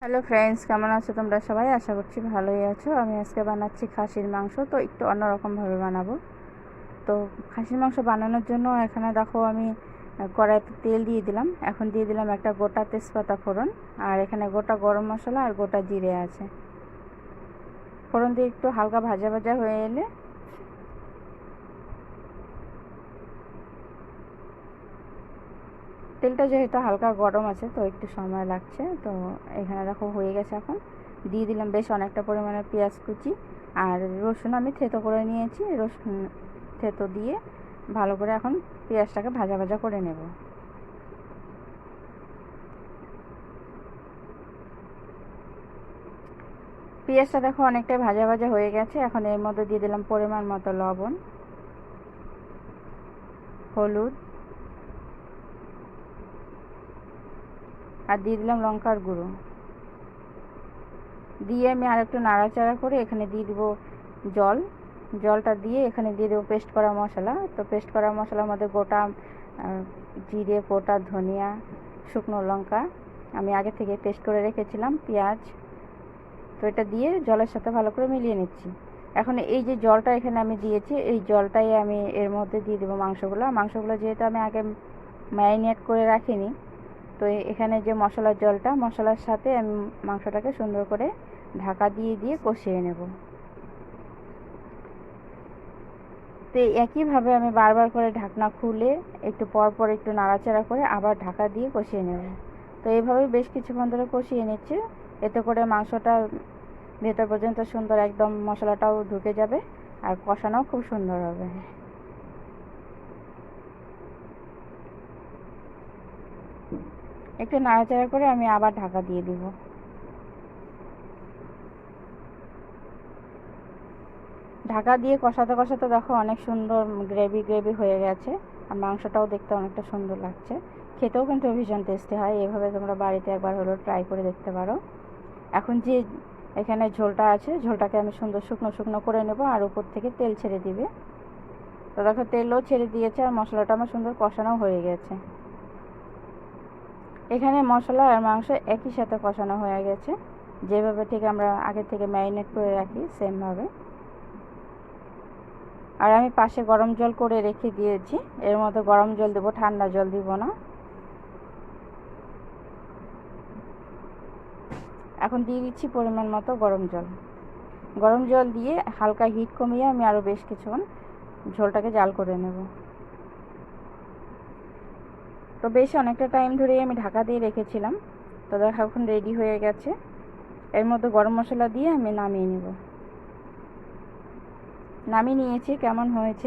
Hello friends, কেমন আছো তোমরা সবাই? আশা করছি ভালোই আছো। আমি আজকে বানাচ্ছি খাসির মাংস, তো একটু অন্যরকমভাবে বানাবো। তো খাসির মাংস বানানোর জন্য এখানে দেখো আমি কড়াইতে তেল দিয়ে দিলাম। এখন দিয়ে দিলাম একটা গোটা তেজপাতা ফোড়ন, আর এখানে গোটা গরম মশলা আর গোটা জিরে আছে। ফোড়ন দিয়ে একটু হালকা ভাজা ভাজা হয়ে এলে তেলটা যেহেতু হালকা গরম আছে তো একটু সময় লাগছে। তো এখানে দেখো হয়ে গেছে। এখন দিয়ে দিলাম বেশ অনেকটা পরিমাণে পেঁয়াজ কুচি, আর রসুন আমি থেতো করে নিয়েছি। রসুন থেতো দিয়ে ভালো করে এখন পেঁয়াজটাকে ভাজা ভাজা করে নেব। পেঁয়াজটা দেখো অনেকটাই ভাজা ভাজা হয়ে গেছে। এখন এর মধ্যে দিয়ে দিলাম পরিমাণ মতো লবণ, হলুদ, আর দিয়ে দিলাম লঙ্কার গুঁড়ো। দিয়ে আমি আর একটু নাড়াচাড়া করে এখানে দিয়ে দিব জল। জলটা দিয়ে এখানে দিয়ে দেবো পেস্ট করা মশলা। তো পেস্ট করা মশলার মধ্যে গোটা জিরে, গোটা ধনিয়া, শুকনো লঙ্কা আমি আগে থেকে পেস্ট করে রেখেছিলাম, পেঁয়াজ। তো এটা দিয়ে জলের সাথে ভালো করে মিলিয়ে নিচ্ছি। এখন এই যে জলটা এখানে আমি দিয়েছি, এই জলটাই আমি এর মধ্যে দিয়ে দেবো মাংসগুলো যেহেতু আমি আগে ম্যারিনেট করে রাখিনি, তো এখানে যে মশলার জলটা, মশলার সাথে আমি মাংসটাকে সুন্দর করে ঢাকা দিয়ে দিয়ে কষিয়ে নেব। তো একইভাবে আমি বারবার করে ঢাকনা খুলে একটু পর পর একটু নাড়াচাড়া করে আবার ঢাকা দিয়ে কষিয়ে নেব। তো এইভাবেই বেশ কিছুক্ষণ ধরে কষিয়ে নিচ্ছি। এতে করে মাংসটা ভেতর পর্যন্ত সুন্দর একদম মশলাটাও ঢুকে যাবে, আর কষানোও খুব সুন্দর হবে। একটু নাড়াচাড়া করে আমি আবার ঢাকা দিয়ে দিব। ঢাকা দিয়ে কষাতে কষাতে দেখো অনেক সুন্দর গ্রেভি গ্রেভি হয়ে গেছে, আর মাংসটাও দেখতে অনেকটা সুন্দর লাগছে। খেতেও কিন্তু ভীষণ টেস্টি হয়। এভাবে তোমরা বাড়িতে একবার হলেও ট্রাই করে দেখতে পারো। এখন যে এখানে ঝোলটা আছে, ঝোলটাকে আমি সুন্দর শুকনো শুকনো করে নেব, আর উপর থেকে তেল ছেড়ে দিবে। তো দেখো তেলও ছেড়ে দিয়েছে, আর মশলাটা আমার সুন্দর কষানো হয়ে গেছে। এখানে মশলা আর মাংস একই সাথে কষানো হয়ে গেছে, যেভাবে ঠিক আমরা আগে থেকে ম্যারিনেট করে রাখি সেমভাবে। আর আমি পাশে গরম জল করে রেখে দিয়েছি, এর মধ্যে গরম জল দেবো, ঠান্ডা জল দিব না। এখন দিয়ে দিচ্ছি পরিমাণ মতো গরম জল। গরম জল দিয়ে হালকা হিট কমিয়ে আমি আরও বেশ কিছুক্ষণ ঝোলটাকে জাল করে নেব। তো বেশ অনেকটা টাইম ধরেই আমি ঢাকা দিয়ে রেখেছিলাম। তো দেখো এখন রেডি হয়ে গেছে। এর মধ্যে গরম মশলা দিয়ে আমি নামিয়ে নেব। নামিয়ে নিয়েছি। কেমন হয়েছে